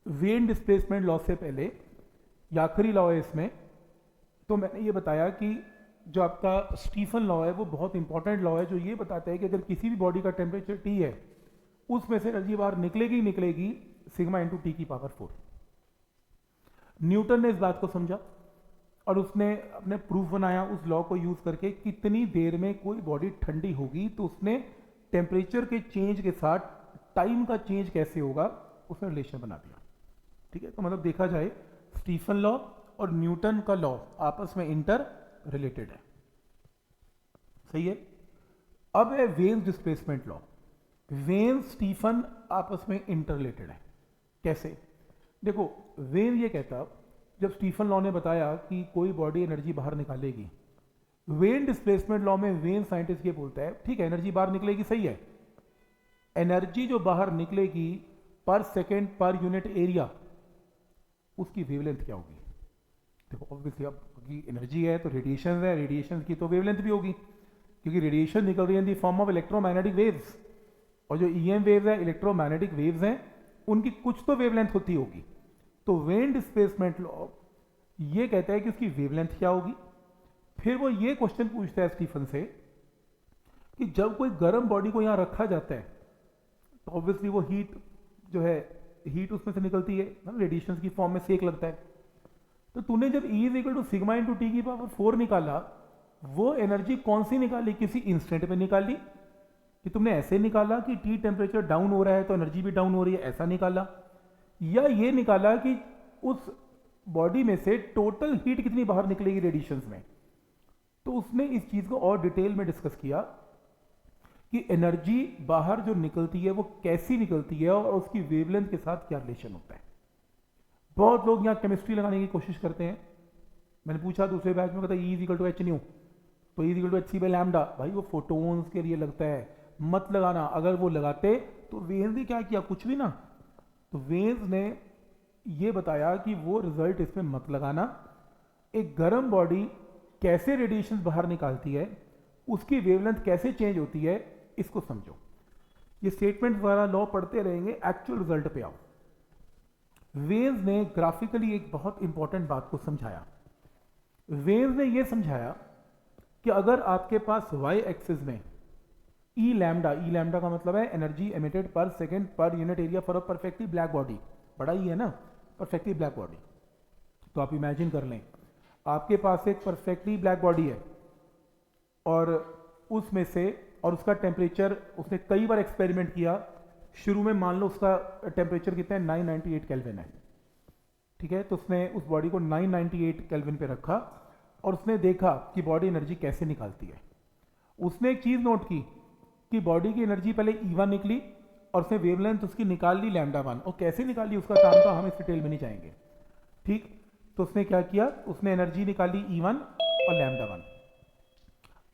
When displacement law से पहले या आखिरी लॉ है इसमें, तो मैंने ये बताया कि जो आपका स्टीफन लॉ है वो बहुत इंपॉर्टेंट लॉ है, जो ये बताता है कि अगर किसी भी बॉडी का टेम्परेचर T है उसमें से एनर्जी बाहर निकलेगी निकलेगी सिग्मा इंटू टी की पावर 4। न्यूटन ने इस बात को समझा और उसने अपने प्रूफ बनाया उस लॉ को यूज करके कितनी देर में कोई बॉडी ठंडी होगी, तो उसने टेम्परेचर के चेंज के साथ टाइम का चेंज कैसे होगा उसने रिलेशन बना दिया। ठीक है, तो मतलब देखा जाए स्टीफन लॉ और न्यूटन का लॉ आपस में इंटर रिलेटेड है। सही है। अब है Wien's displacement law. Wien's Stefan आपस में इंटर रिलेटेड है। कैसे? देखो, वेन ये कहता, जब स्टीफन लॉ ने बताया कि कोई बॉडी एनर्जी बाहर निकालेगी, वेन डिस्प्लेसमेंट लॉ में वेन साइंटिस्ट ये बोलता है ठीक है एनर्जी बाहर निकलेगी, सही है, एनर्जी जो बाहर निकलेगी पर सेकेंड पर यूनिट एरिया उसकी वेवलेंथ क्या होगी। देखो ऑब्वियसली अब एनर्जी है तो रेडिएशन है, रेडिएशन की तो वेवलेंथ भी होगी, क्योंकि रेडिएशन निकल रही है in the form of electromagnetic waves, और जो ईएम वेव्स है इलेक्ट्रोमैग्नेटिक वेव्स हैं, उनकी कुछ तो वेवलेंथ होती होगी। तो वेन डिस्प्लेसमेंट लॉ ये कहता है कि उसकी वेवलेंथ क्या होगी। फिर वो ये क्वेश्चन पूछता है स्टीफन से कि जब कोई गर्म बॉडी को यहां रखा जाता है तो ऑब्वियसली वो हीट जो है, हीट उसमें से निकलती है, रेडिएशन की फॉर्म में सेक लगता है। तो तूने जब E is equal to sigma into T की पावर 4 निकाला, वो एनर्जी कौन सी निकाली? किसी इंस्टेंट पे निकाली कि तुमने ऐसे निकाला कि T टेम्परेचर डाउन हो रहा है तो एनर्जी भी डाउन हो रही है, ऐसा निकाला, या ये निकाला कि उस बॉडी में से टोटल हीट कितनी बाहर निकलेगी रेडिएशंस में। तो उसने इस चीज को और डिटेल में डिस्कस किया कि एनर्जी बाहर जो निकलती है वो कैसी निकलती है और उसकी वेवलेंथ के साथ क्या रिलेशन होता है। बहुत लोग यहां केमिस्ट्री लगाने की कोशिश करते हैं। मैंने पूछा दूसरे बैच में, कहता E is equal to H nu, तो E is equal to H C by lambda. भाई वो फोटोन्स के लिए लगता है, मत लगाना। अगर वो लगाते तो वेन्स ने क्या किया? कुछ भी ना। तो वेन्स ने ये बताया कि वो रिजल्ट इसमें मत लगाना। एक गर्म बॉडी कैसे रेडिएशन बाहर निकालती है, उसकी वेवलेंथ कैसे चेंज होती है, इसको समझो। ये स्टेटमेंट वाला लॉ पढ़ते रहेंगे, एक्चुअल रिजल्ट पे आओ। वेन्स ने ग्राफिकली एक बहुत इंपॉर्टेंट बात को समझाया। वेन्स ने यह समझाया कि अगर आपके पास y एक्सिस में ई लैम्डा का मतलब है एनर्जी एमिटेड पर second per unit area for a perfectly black body, बड़ा ही है ना परफेक्टली ब्लैक बॉडी। तो आप इमेजिन कर लें आपके पास एक परफेक्टली ब्लैक बॉडी है और उसमें से, और उसका टेम्परेचर उसने कई बार एक्सपेरिमेंट किया। शुरू में मान लो उसका टेम्परेचर कितना है 998 केल्विन है, ठीक है। तो उसने उस बॉडी को 998 केल्विन पे रखा और उसने देखा कि बॉडी एनर्जी कैसे निकालती है। उसने एक चीज नोट की कि बॉडी की एनर्जी पहले E1 निकली और उसने वेवलेंथ उसकी निकाल ली λ1, और कैसे निकाली उसका काम तो हम इस डिटेल में नहीं जाएंगे, ठीक। तो उसने क्या किया, उसने एनर्जी निकाली E1 और λ1।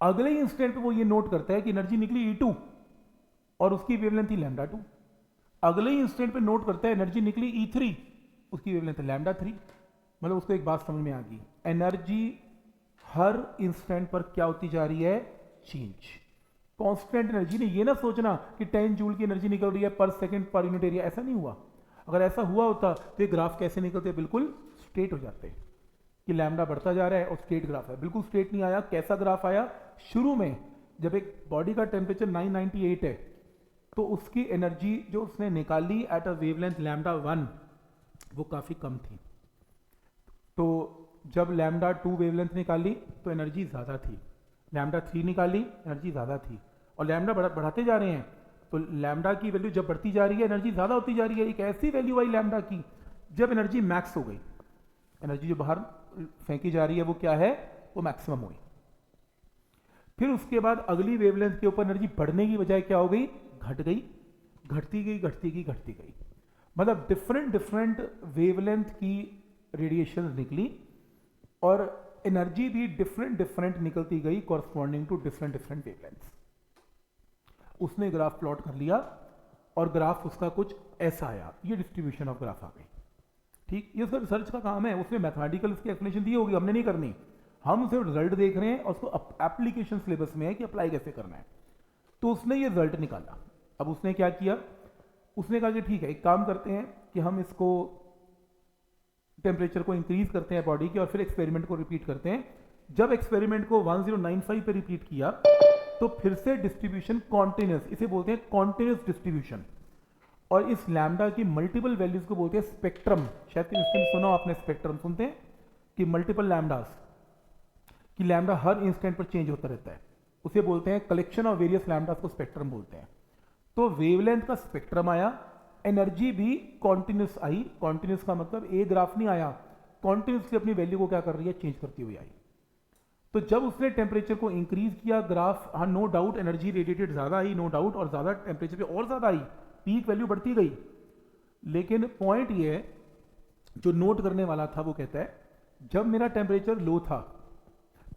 अगले इंस्टेंट पे वो ये नोट करता है कि एनर्जी निकली E2 और उसकी वेवलेंथ थी λ2। अगले इंस्टेंट पे नोट करता है एनर्जी निकली E3, उसकी वेवलेंथ है λ3। मतलब उसको एक बात समझ में आ गई, एनर्जी हर इंस्टेंट पर क्या होती जा रही है? चेंज। कांस्टेंट एनर्जी नहीं। ये ना सोचना कि 10 जूल की एनर्जी निकल रही है पर सेकंड पर यूनिट एरिया, ऐसा नहीं हुआ। अगर ऐसा हुआ होता तो ये ग्राफ कैसे निकलते? बिल्कुल स्ट्रेट हो जाते कि लैम्डा बढ़ता जा रहा है और स्ट्रेट ग्राफ है। बिल्कुल स्ट्रेट नहीं आया। कैसा ग्राफ आया? शुरू में जब एक बॉडी का टेम्परेचर 998 है तो उसकी एनर्जी जो उसने निकाली एट अ वेवलेंथ λ1 वो काफी कम थी। तो जब λ2 वेवलेंथ निकाली तो एनर्जी ज्यादा थी, λ3 निकाली एनर्जी ज्यादा थी, और लैम्डा बढ़ाते जा रहे हैं तो लैम्डा की वैल्यू जब बढ़ती जा रही है एनर्जी ज्यादा होती जा रही है। एक ऐसी वैल्यू आई लैम्डा की जब एनर्जी मैक्स हो गई, एनर्जी जो बाहर फेंकी जा रही है वो क्या है? वो मैक्सिमम हुई। फिर उसके बाद अगली वेवलेंथ के ऊपर एनर्जी बढ़ने की बजाय क्या हो गई? घट गई, घटती गई, घटती गई, घटती गई। मतलब डिफरेंट वेवलेंथ की रेडिएशन निकली और एनर्जी भी डिफरेंट निकलती गई कॉरस्पॉन्डिंग टू डिफरेंट वेवलेंथ्स। उसने ग्राफ प्लॉट कर लिया और ग्राफ उसका कुछ ऐसा आया। ये डिस्ट्रीब्यूशन ऑफ ग्राफ आ गई, ठीक। ये उसका रिसर्च का काम है, उसने मैथमेटिकल इसकी एक्सप्लेनेशन दी होगी, हमने नहीं करनी। हम सिर्फ रिजल्ट देख रहे हैं और उसको एप्लीकेशन सिलेबस में है कि अप्लाई कैसे करना है। तो उसने ये रिजल्ट निकाला। अब उसने क्या किया? उसने कहा कि ठीक है एक काम करते हैं, कि हम इसको टेम्परेचर को इंक्रीज करते हैं बॉडी की और फिर एक्सपेरिमेंट को रिपीट करते हैं। जब एक्सपेरिमेंट को 1095 पे रिपीट किया तो फिर से डिस्ट्रीब्यूशन कॉन्टिन्यूस, इसे बोलते हैं कॉन्टिन्यूस डिस्ट्रीब्यूशन, और इस लैम्डा की मल्टीपल वैल्यूज को बोलते हैं स्पेक्ट्रम। शायद इसमें सुना आपने, स्पेक्ट्रम सुनते हैं कि मल्टीपल लैम्डास, कि लैम्डा हर इंस्टेंट पर चेंज होता रहता है, उसे बोलते हैं कलेक्शन ऑफ वेरियस लैम्डास को स्पेक्ट्रम बोलते हैं। तो वेवलेंथ का स्पेक्ट्रम आया, एनर्जी भी कॉन्टिन्यूस आई। कॉन्टिन्यूस का मतलब ए ग्राफ नहीं आया, कॉन्टिन्यूसली अपनी वैल्यू को क्या कर रही है, चेंज करती हुई आई। तो जब उसने टेम्परेचर को इंक्रीज किया ग्राफ, हाँ नो डाउट एनर्जी रेडिएटेड ज्यादा आई, नो डाउट, और ज्यादा टेम्परेचर पे और ज्यादा आई, पीक वैल्यू बढ़ती गई। लेकिन पॉइंट ये है जो नोट करने वाला था, वो कहता है जब मेरा टेम्परेचर लो था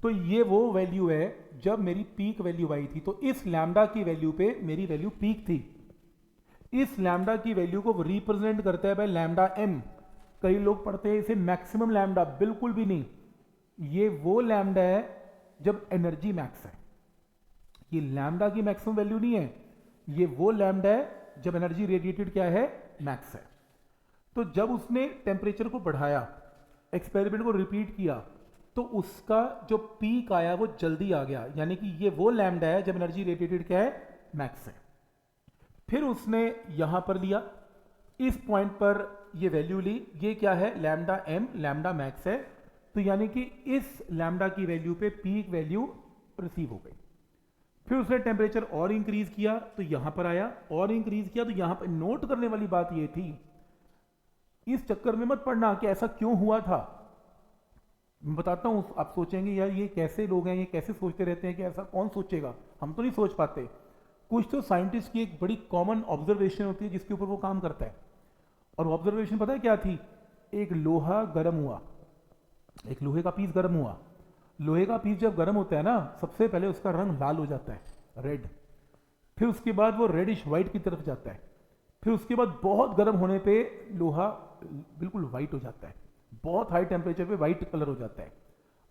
तो ये वो वैल्यू है जब मेरी पीक वैल्यू आई थी। तो इस लैम्डा की वैल्यू पे मेरी वैल्यू पीक थी। इस लैम्डा की वैल्यू को रिप्रेजेंट करता है बाय लैम्डा एम। कई लोग पढ़ते हैं इसे मैक्सिमम लैम्डा, बिल्कुल भी नहीं, ये वो लैम्डा है जब एनर्जी मैक्स है। ये लैम्डा की मैक्सिमम वैल्यू नहीं है, ये वो लैम्डा है जब एनर्जी रेडिएटेड क्या है, मैक्स है। तो जब उसने टेम्परेचर को बढ़ाया, एक्सपेरिमेंट को रिपीट किया, तो उसका जो पीक आया वो जल्दी आ गया, यानी कि ये वो लैम्डा है जब एनर्जी रेडिएटेड क्या है, मैक्स है। फिर उसने यहां पर लिया, इस पॉइंट पर ये वैल्यू ली, ये क्या है, लैम्डा एम, लैम्डा मैक्स है। तो यानी कि इस लैम्डा की वैल्यू पे पीक वैल्यू रिसीव हो गई। फिर उसने टेम्परेचर और इंक्रीज किया तो यहां पर आया, और इंक्रीज किया तो यहां पर नोट करने वाली बात ये थी, इस चक्कर में मत पड़ना कि ऐसा क्यों हुआ था। मैं बताता हूं, आप सोचेंगे यार ये कैसे लोग हैं, ये कैसे सोचते रहते हैं कि ऐसा कौन सोचेगा, हम तो नहीं सोच पाते। कुछ तो साइंटिस्ट की एक बड़ी कॉमन ऑब्जर्वेशन होती है जिसके ऊपर वो काम करता है। और ऑब्जर्वेशन पता है क्या थी, एक लोहा गर्म हुआ, एक लोहे का पीस गर्म हुआ। लोहे का पीस जब गर्म होता है ना, सबसे पहले उसका रंग लाल हो जाता है, रेड। फिर उसके बाद वो रेडिश व्हाइट की तरफ जाता है। फिर उसके बाद बहुत गर्म होने पे लोहा बिल्कुल व्हाइट हो जाता है, बहुत हाई टेम्परेचर पे व्हाइट कलर हो जाता है।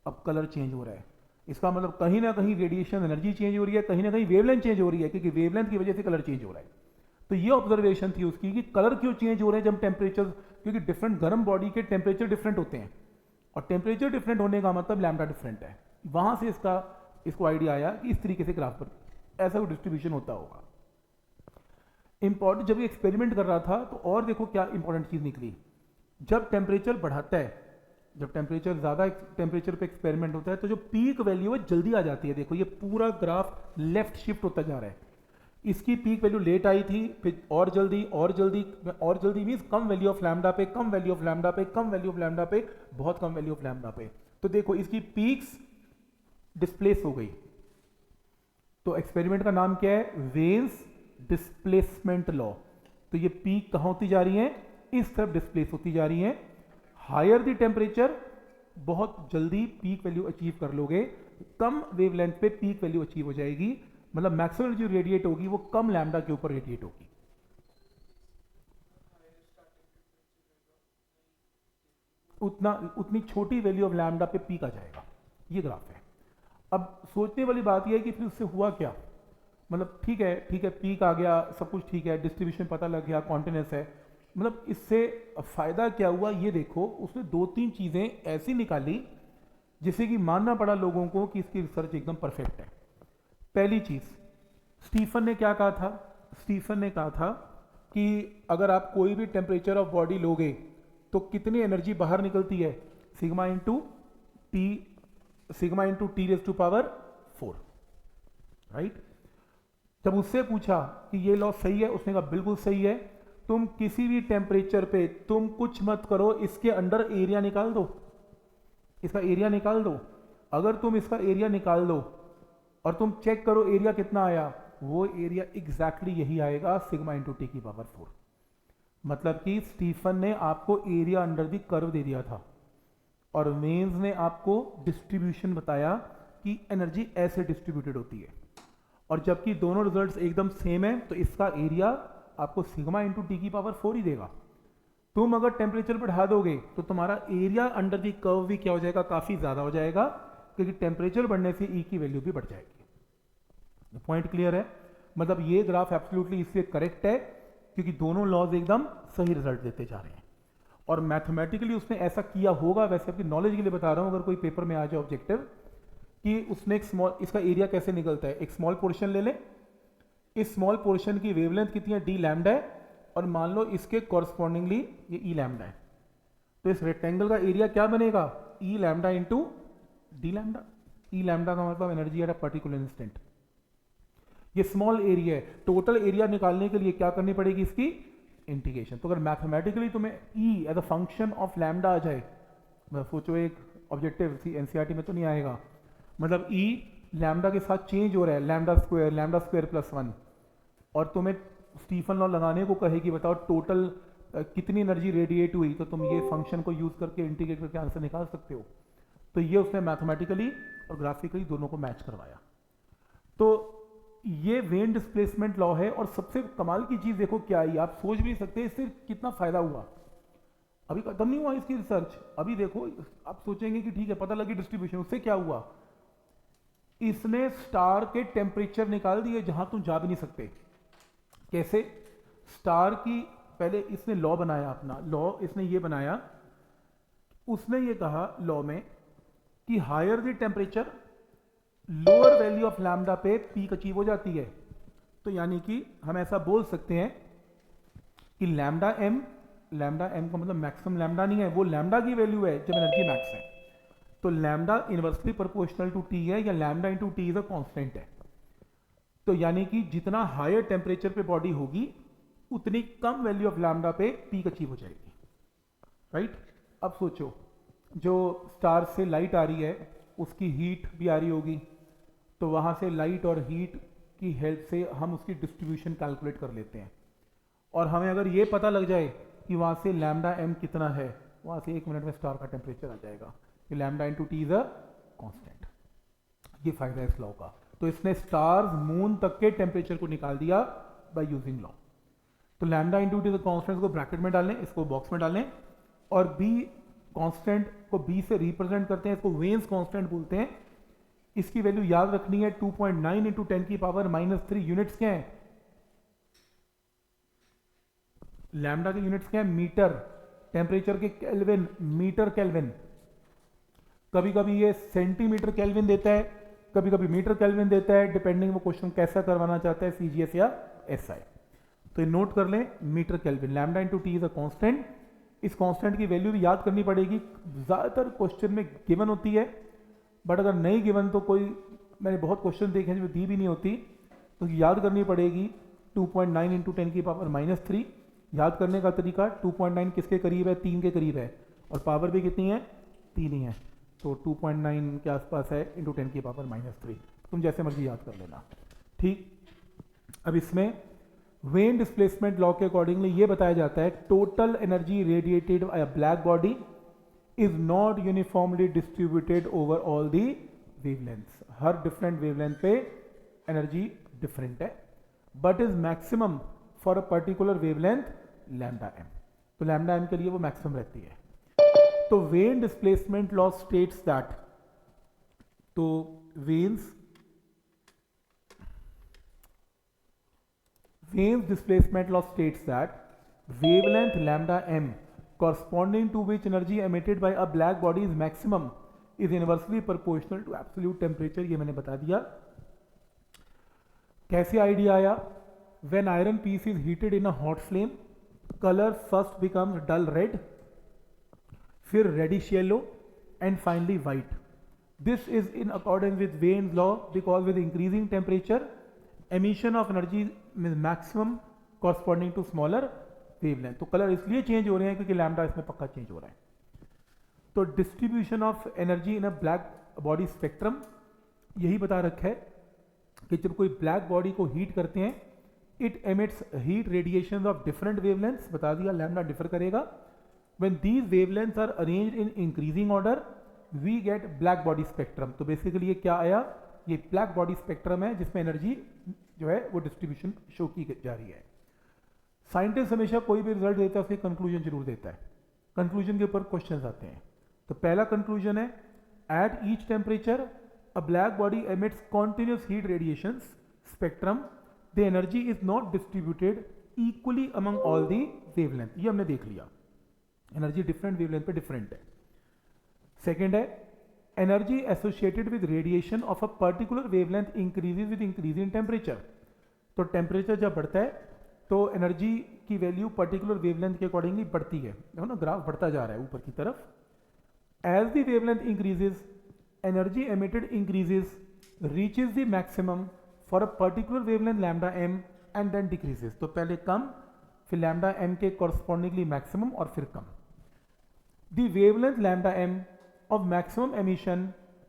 अब कलर चेंज हो रहा है, इसका मतलब कहीं ना कहीं रेडिएशन एनर्जी चेंज हो रही है, कहीं ना कहीं वेवलेंथ चेंज हो रही है, क्योंकि वेवलेंथ की वजह से कलर चेंज हो रहा है। तो ये ऑब्जर्वेशन थी उसकी कि कलर क्यों चेंज हो रहे हैं जब टेम्परेचर, क्योंकि डिफरेंट गर्म बॉडी के टेम्परेचर डिफरेंट होते हैं, और टेम्परेचर डिफरेंट होने का मतलब लैम्डा डिफरेंट है। वहां से इसको आइडिया आया कि इस तरीके से ग्राफ पर ऐसा डिस्ट्रीब्यूशन होता होगा। इंपॉर्टेंट, जब ये एक्सपेरिमेंट कर रहा था तो और देखो क्या इंपॉर्टेंट चीज निकली, जब टेम्परेचर बढ़ाता है, जब टेम्परेचर ज्यादा टेम्परेचर पे एक्सपेरिमेंट होता है तो जो पीक वैल्यू है जल्दी आ जाती है। देखो ये पूरा ग्राफ लेफ्ट शिफ्ट होता जा रहा है, इसकी पीक वैल्यू लेट आई थी, फिर और जल्दी और जल्दी और जल्दी, means come value of lambda पे, कम वैल्यू ऑफ लैम्डा पे, कम वैल्यू ऑफ लैम्डा पे, बहुत कम वैल्यू ऑफ लैम्डा पे। तो देखो इसकी पीक्स डिस्प्लेस हो गई। तो एक्सपेरिमेंट का नाम क्या है, वेन्स डिस्प्लेसमेंट लॉ। तो ये पीक कहां होती जा रही है, इस तरफ डिस्प्लेस होती जा रही है। हायर द टेम्परेचर, बहुत जल्दी पीक वैल्यू अचीव कर लोगे, कम वेवलेंथ पे पीक वैल्यू अचीव हो जाएगी, मतलब मैक्सिमम एनर्जी रेडिएट होगी वो कम लैम्डा के ऊपर रेडिएट होगी। उतनी छोटी वैल्यू ऑफ लैम्डा पे पीक आ जाएगा। ये ग्राफ है। अब सोचने वाली बात यह है कि फिर उससे हुआ क्या, मतलब ठीक है पीक आ गया, सब कुछ ठीक है, डिस्ट्रीब्यूशन पता लग गया, कॉन्टिन्यूस है, मतलब इससे फायदा क्या हुआ ये देखो। उसने 2-3 चीजें ऐसी निकाली जिससे कि मानना पड़ा लोगों को कि इसकी रिसर्च एकदम परफेक्ट है। पहली चीज, स्टीफन ने क्या कहा था, स्टीफन ने कहा था कि अगर आप कोई भी टेम्परेचर ऑफ बॉडी लोगे तो कितनी एनर्जी बाहर निकलती है, sigma into T raise to power 4, right. जब उससे पूछा कि ये लॉ सही है, उसने कहा बिल्कुल सही है, तुम किसी भी टेम्परेचर पे तुम कुछ मत करो, इसके अंडर एरिया निकाल दो, इसका एरिया निकाल दो। अगर तुम इसका एरिया निकाल दो और तुम चेक करो एरिया कितना आया, वो एरिया एग्जैक्टली यही आएगा, सिग्मा इंटू टी की पावर 4। मतलब कि स्टीफन ने आपको एरिया अंडर दी कर्व दे दिया था और वेन्स ने आपको डिस्ट्रीब्यूशन बताया कि एनर्जी ऐसे डिस्ट्रीब्यूटेड होती है, और जबकि दोनों रिजल्ट्स एकदम सेम है तो इसका एरिया आपको सिग्मा इंटू टी की पावर 4 ही देगा। तुम अगर टेम्परेचर बढ़ा दोगे तो तुम्हारा एरिया अंडर दी कर्व भी क्या हो जाएगा, काफी ज्यादा हो जाएगा, क्योंकि टेम्परेचर बढ़ने से ई की वैल्यू भी बढ़ जाएगी। पॉइंट क्लियर है। मतलब ये ग्राफ एब्सोल्युटली इसलिए करेक्ट है क्योंकि दोनों लॉज एकदम सही रिजल्ट देते जा रहे हैं। और मैथमेटिकली उसने ऐसा किया होगा, वैसे आपकी नॉलेज के लिए बता रहा हूं, अगर कोई पेपर में आ जाए ऑब्जेक्टिव कि उसने एक स्मॉल, इसका एरिया कैसे निकलता है, एक स्मॉल पोर्शन ले लें, इस स्मॉल पोर्शन की वेवलेंथ कितनी है, डी लैम्डा है, और मान लो इसके कॉरस्पॉन्डिंगली ये ई लैम्डा है, तो इस रेक्टेंगल का एरिया क्या बनेगा, ई लैम्डा इंटू डी लैम्डा। ई लैम्डा का मतलब energy at a particular instant. ये स्मॉल एरिया है, टोटल एरिया निकालने के लिए क्या करनी पड़ेगी, इसकी इंटीग्रेशन। तो अगर मैथमेटिकली तुम्हें E as a function of lambda आ जाए, मतलब सोचो एक ऑब्जेक्टिव एनसीईआरटी में तो नहीं आएगा, मतलब ई लैम्डा के साथ चेंज हो रहा है, लैम्डा स्क्वायर प्लस 1, और तुम्हें स्टीफन लॉ लगाने को कहे कि बताओ टोटल कितनी एनर्जी रेडिएट हुई, तो तुम ये फंक्शन को यूज करके इंटीग्रेट करके आंसर निकाल सकते हो। तो ये उसने मैथमेटिकली और ग्राफिकली दोनों को मैच करवाया। तो ये वेन डिस्प्लेसमेंट लॉ है। और सबसे कमाल की चीज देखो क्या आई, आप सोच भी नहीं सकते इससे कितना फायदा हुआ। अभी खत्म नहीं हुआ इसकी रिसर्च, अभी देखो आप सोचेंगे कि ठीक है पता लगी डिस्ट्रीब्यूशन, उससे क्या हुआ, इसने स्टार के टेम्परेचर निकाल दिए जहां तुम जा भी नहीं सकते। कैसे, स्टार की पहले इसने लॉ बनाया, अपना लॉ इसने ये बनाया, उसने ये कहा लॉ में कि higher the temperature lower value of lambda पे पीक अचीव हो जाती है। तो यानी कि हम ऐसा बोल सकते हैं कि लैम्डा एम का मतलब मैक्सिमम लैम्डा नहीं है, वो लैम्डा की वैल्यू है जब एनर्जी मैक्स है। तो lambda inversely proportional to T है, या lambda into T is a constant है। तो यानी कि जितना हायर टेम्परेचर पे बॉडी होगी उतनी कम वैल्यू ऑफ लैम्डा पे पीक अचीव हो जाएगी, राइट। अब सोचो जो स्टार से लाइट आ रही है उसकी हीट भी आ रही होगी, तो वहां से लाइट और हीट की हेल्प से हम उसकी डिस्ट्रीब्यूशन कैलकुलेट कर लेते हैं। और हमें अगर ये पता लग जाए कि वहां से लैम्डा एम कितना है, वहां से 1 मिनट में स्टार का टेम्परेचर आ जाएगा कि lambda into T is a constant. ये फायदा है इस लॉ का। तो इसने स्टार्स मून तक के टेम्परेचर को निकाल दिया बाय यूजिंग लॉ। तो lambda into T is a constant को ब्रैकेट में डालें, इसको बॉक्स में डालें, और बी कांस्टेंट को बी से रिप्रेजेंट करते हैं, इसको वेन्स कांस्टेंट बोलते हैं। इसकी वैल्यू याद रखनी है 2.9 इंटू 10 की पावर -3 यूनिट्स क्या है, लैम्डा के यूनिट्स क्या है, मीटर, टेम्परेचर के केल्विन, मीटर केल्विन। कभी कभी ये सेंटीमीटर केल्विन देता है, कभी कभी मीटर केल्विन देता है, डिपेंडिंग वो क्वेश्चन कैसा करवाना चाहता है, सीजीएस या एसआई। तो ये नोट कर लें, metre kelvin, lambda into T is a constant. इस कांस्टेंट की वैल्यू भी याद करनी पड़ेगी, ज्यादातर क्वेश्चन में गिवन होती है, बट अगर नहीं गिवन तो कोई, मैंने बहुत क्वेश्चन देखे हैं जो दी भी नहीं होती, तो याद करनी पड़ेगी 2.9 इंटू 10 की पावर -3। याद करने का तरीका 2.9 किसके करीब है, 3 के करीब है, और पावर भी कितनी है, 3 ही है, तो 2.9 के आसपास है इंटू 10 की पावर -3। तुम जैसे मर्जी याद कर लेना, ठीक। अब इसमें वेन डिस्प्लेसमेंट लॉ के अकॉर्डिंगली ये बताया जाता है total energy radiated by a black body is not uniformly distributed over all the wavelengths. हर डिफरेंट वेवलेंथ पे एनर्जी डिफरेंट है, but is maximum for a particular wavelength lambda M. तो lambda M के लिए वो मैक्सिमम रहती है। तो Wien displacement law states that, तो Wien's displacement law states that wavelength lambda m corresponding to which energy emitted by a black body is maximum is inversely proportional to absolute temperature। ये मैंने बता दिया। कैसे idea आया, when iron piece is heated in a hot flame color first becomes dull red, फिर reddish yellow and finally white। this is in accordance with Vane's law because with increasing temperature emission of energy is maximum corresponding to smaller wavelength। तो colour इसलिए change हो रहे हैं क्योंकि lambda इसमें पक्का change हो रहा है। तो distribution of energy in a black body spectrum यही बता रखा है कि जब कोई ब्लैक बॉडी को हीट करते हैं it emits heat radiation of different wavelengths, बता दिया लैम्डा डिफर करेगा। When these wavelengths are arranged in increasing order we get black body spectrum. तो बेसिकली ये क्या आया, ये ब्लैक बॉडी स्पेक्ट्रम है जिसमें एनर्जी जो है वो डिस्ट्रीब्यूशन शो की जा रही है। साइंटिस्ट हमेशा कोई भी रिजल्ट देता है उसकी कंक्लूजन जरूर देता है, कंक्लूजन के ऊपर क्वेश्चंस आते हैं। तो पहला कंक्लूजन है at each temperature a black body emits continuous heat radiations spectrum, the energy is not distributed equally among all the wavelength, ये हमने देख लिया, एनर्जी डिफरेंट वेवलेंथ पे डिफरेंट है। सेकेंड है energy associated with radiation of a particular wavelength increases with increase in temperature. तो temperature जब बढ़ता है तो एनर्जी की वैल्यू पर्टिकुलर वेवलेंथ के अकॉर्डिंगली बढ़ती है, देखो ना ग्राफ बढ़ता जा रहा है ऊपर की तरफ। As the wavelength increases energy emitted increases reaches the maximum for a particular wavelength lambda M and then decreases. तो पहले कम, फिर लैम्डा एम के कॉरस्पॉन्डिंगली मैक्सिमम और फिर कम। The wavelength lambda M of maximum emission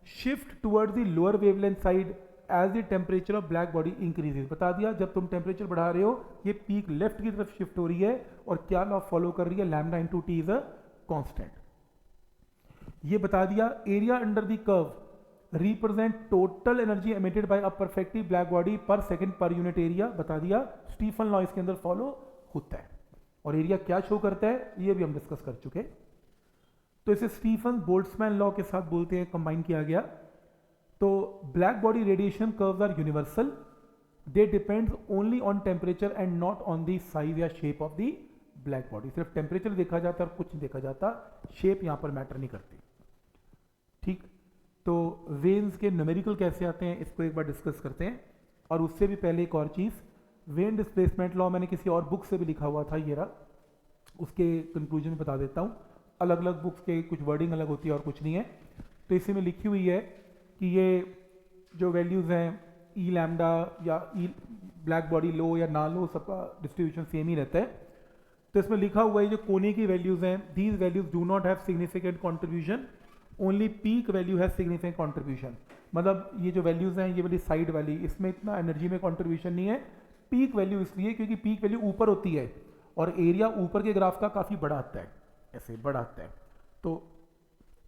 shift towards the lower wavelength side as the temperature of black body increases। बता दिया जब तुम टेम्परेचर बढ़ा रहे हो ये पीक लेफ्ट की तरफ शिफ्ट हो रही है और क्या लॉ फॉलो कर रही है, lambda into T is a constant. ये बता दिया area under the curve represent total energy emitted by a perfectly black body पर सेकंड पर यूनिट एरिया। बता दिया स्टीफन लॉ इसके अंदर फॉलो होता है और एरिया क्या शो करता है ये भी हम डिस्कस कर चुके। तो इसे स्टीफन बोल्ट्जमैन लॉ के साथ बोलते हैं, कंबाइन किया गया। तो black body radiation curves are universal, they depends only on temperature and not on the size या shape of the black body. सिर्फ टेम्परेचर देखा जाता है और कुछ नहीं देखा जाता, शेप यहां पर मैटर नहीं करती। ठीक, तो वेन्स के न्यूमेरिकल कैसे आते हैं इसको एक बार डिस्कस करते हैं। और उससे भी पहले एक और चीज, वेन डिस्प्लेसमेंट लॉ मैंने किसी और बुक से भी लिखा हुआ था, ये रहा, उसके कंक्लूजन में बता देता हूं। अलग अलग बुक्स के कुछ वर्डिंग अलग होती है और कुछ नहीं है। तो इसी में लिखी हुई है कि ये जो वैल्यूज़ हैं ई लैम्डा या ई ब्लैक बॉडी लो या ना लो, सबका डिस्ट्रीब्यूशन सेम ही रहता है। तो इसमें लिखा हुआ है जो कोने की वैल्यूज़ हैं, these values do not have significant contribution, only peak value has significant contribution. मतलब ये जो वैल्यूज़ हैं ये वाली साइड वाली, इसमें इतना एनर्जी में कॉन्ट्रीब्यूशन नहीं है। पीक वैल्यू इसलिए क्योंकि पीक वैल्यू ऊपर होती है और एरिया ऊपर के ग्राफ का काफ़ी बड़ा आता है, ऐसे बड़ा आता है, तो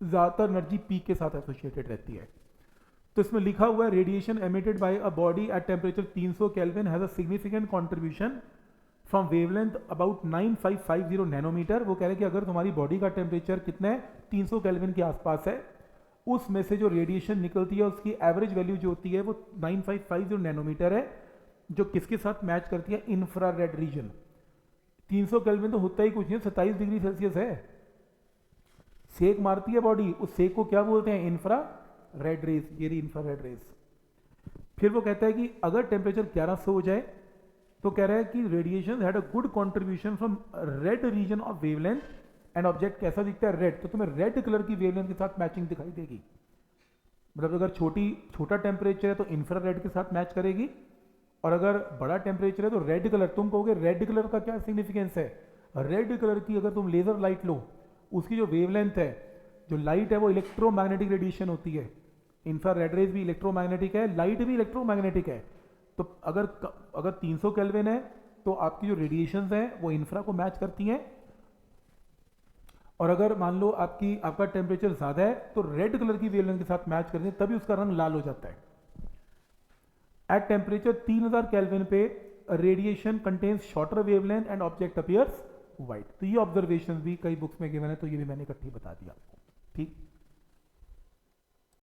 ज़्यादातर एनर्जी पीक के साथ एसोसिएटेड रहती है। तो इसमें लिखा हुआ है radiation emitted by a body at temperature 300 kelvin has a significant contribution from wavelength about 9550 nanometre. वो कह रहे हैं कि अगर तुम्हारी बॉडी का टेम्परेचर कितना है 300 केल्विन के आसपास है, उसमें से जो रेडिएशन निकलती है उसकी एवरेज वैल्यू जो होती है वो 9550 नैनोमीटर है, जो किसके साथ मैच करती है, इंफ्रारेड रीजन। 300 केल्विन तो होता ही कुछ नहीं, 27 डिग्री सेल्सियस है, सेक मारती है बॉडी, उस सेक को क्या बोलते हैं, इंफ्रा रेड रेज, ये रही इंफ्रा रेड रेज। फिर वो कहता है कि अगर टेम्परेचर 1100 हो जाए तो कह रहा है कि radiation had a good contribution from red region of wavelength and object कैसा दिखता है, रेड, तो तुम्हें रेड कलर की वेवलेंथ के साथ मैचिंग दिखाई देगी। मतलब अगर छोटा टेम्परेचर है तो इंफ्रा रेड के साथ मैच करेगी, और अगर बड़ा टेम्परेचर है तो रेड कलर। तुम कहोगे रेड कलर का क्या सिग्निफिकेंस है, रेड कलर की अगर तुम लेजर लाइट लो, उसकी जो वेवलेंथ है, जो लाइट है वो इलेक्ट्रोमैग्नेटिक रेडिएशन होती है। इंफ्रारेड रेज भी इलेक्ट्रोमैग्नेटिक है, लाइट भी इलेक्ट्रोमैग्नेटिक है। तो अगर 300 केल्विन है तो आपकी जो रेडिएशंस हैं वो इंफ्रा को मैच करती हैं, और अगर मान लो आपका टेम्परेचर ज्यादा है तो रेड कलर की वेवलेंथ के साथ मैच करती है, तभी उसका रंग लाल हो जाता है। एट टेम्परेचर 3000 केल्विन पे radiation contains shorter wavelength and object appears white. तो ये ऑब्जर्वेशन भी कई बुक्स में गिवन है, तो ये भी मैंने इकट्ठी बता दिया आपको। ठीक।